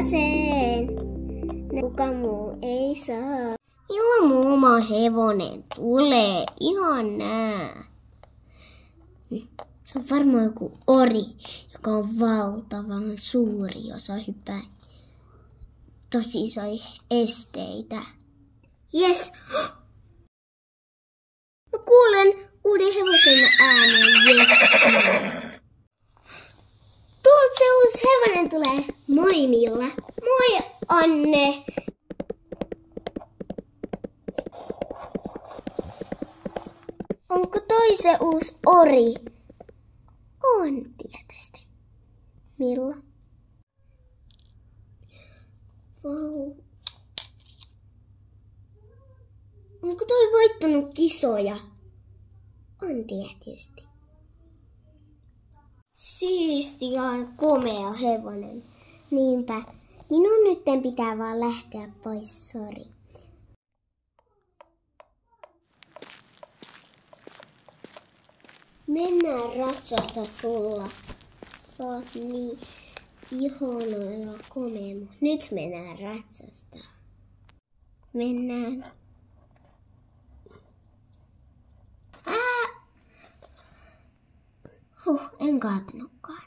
hevosen. Kuka muu ei saa. Milloin mun oma hevonen tulee? Ihan nää. Se on varmaan joku ori, joka on valtavan suuri, jossa hyppää tosi isoja esteitä. Jes! Mä kuulen uuden hevosen äänen. Jes! Tuolta se uusi hevonen tulee. Moi Milla. Moi Anne. Onko toi se uusi ori? On tietysti. Milla? Vau. Onko toi voittanut kisoja? On tietysti. Siisti ja komea hevonen. Niinpä. Minun nyt pitää vaan lähteä pois, sori. Mennään ratsasta sulla. Sä oot niin ihana ja komea. Nyt mennään ratsasta. Mennään. En kaatunutkaan.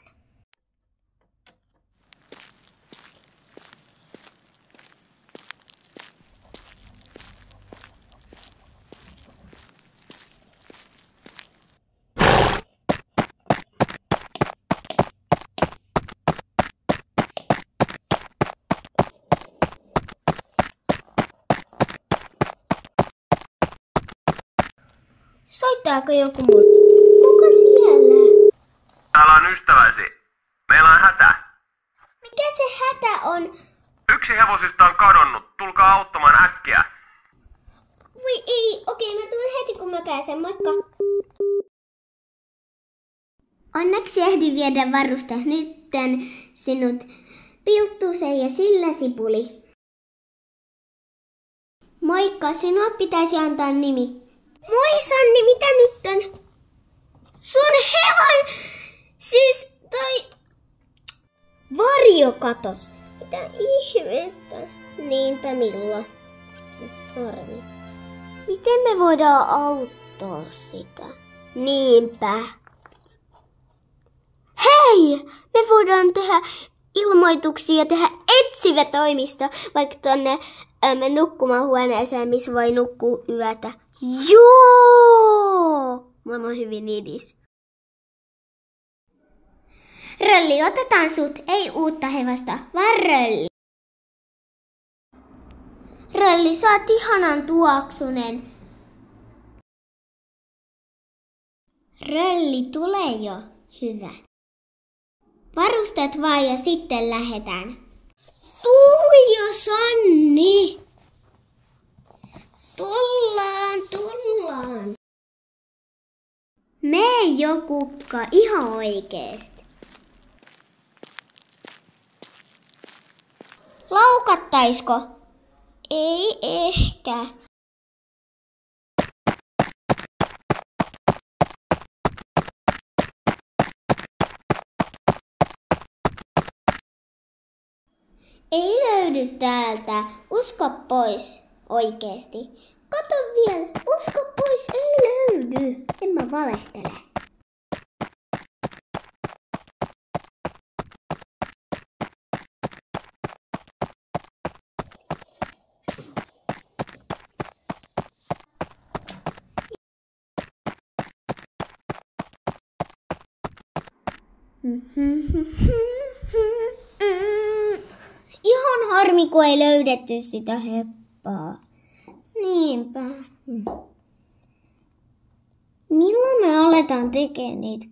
Soittaako joku mulle? Kuka siellä? Täällä on ystäväsi. Meillä on hätä. Mikä se hätä on? Yksi hevosista on kadonnut. Tulkaa auttamaan äkkiä. Voi ei. Okei, mä tulen heti kun mä pääsen. Moikka. Onneksi ehdin viedä varusta. Nytten sinut Pilttusen ja sillä sipuli. Moikka, sinua pitäisi antaa nimi. Moi Sanni, mitä nytten? Sun hevon! Siis toi varjo katos. Mitä ihmettä? Niinpä Milla. Harmi. Miten me voidaan auttaa sitä? Niinpä. Hei! Me voidaan tehdä ilmoituksia, tehdä etsivä toimisto, vaikka tonne nukkumahuoneeseen, missä voi nukkua yötä. Joo! Maailman hyvin idis. Rölli, otetaan sut. Ei uutta hevosta, vaan Rölli. Rölli, sä oot ihanan tuoksunen. Rölli, tule jo. Hyvä. Varusteet vaan ja sitten lähdetään. Tuu jo, Sanni! Tullaan. Mee jo, Kukka, ihan oikeesti. Laukattaisko? Ei ehkä. Ei löydy täältä. Usko pois. Oikeesti. Kato vielä. Usko pois. Ei löydy. En mä valehtele. Ihan harmi, kun ei löydetty sitä heppaa. Niinpä. Milloin me aletaan tekemään niitä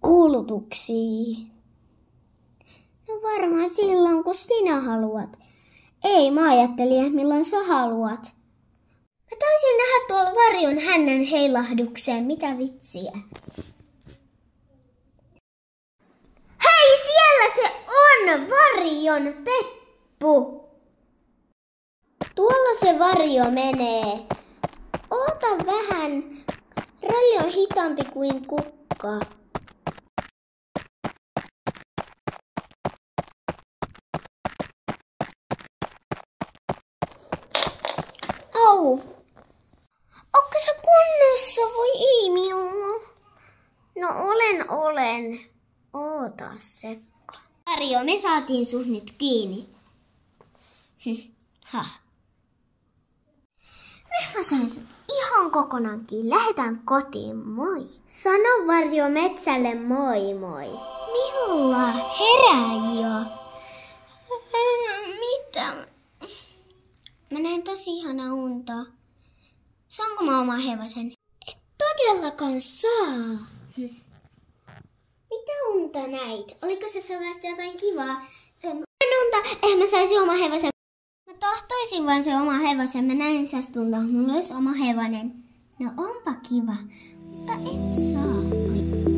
kuulutuksia? No varmaan silloin, kun sinä haluat. Ei, mä ajattelin, että milloin sä haluat. Mä taisin nähdä tuolla varjon hännän heilahdukseen. Mitä vitsiä? Hei, siellä se on! Varjon Peppu! Tuolla se varjo menee. Oota vähän. Rölli on hitaampi kuin Kukka. Au! Onko sä kunnossa? Voi ei Milla. No olen. Oota Sekka. Varjo, me saatiin sut nyt kiinni. Nyt mä sain sut ihan kokonaan kiinni. Lähetään kotiin, moi. Sano Varjo metsälle moi moi. Milla, herää jo. Mitä? Mä näin tosi ihanaa unta. Saanko mä oman hevosen? Et todellakaan saa. Mitä unta näit? Oliko se sellaista jotain kivaa? En unta, mä saisin oman hevosen. Mä tahtoisin vaan se oma hevosen. Mä näin säs tunta, mulla olisi oma hevonen. No onpa kiva, mutta et saa.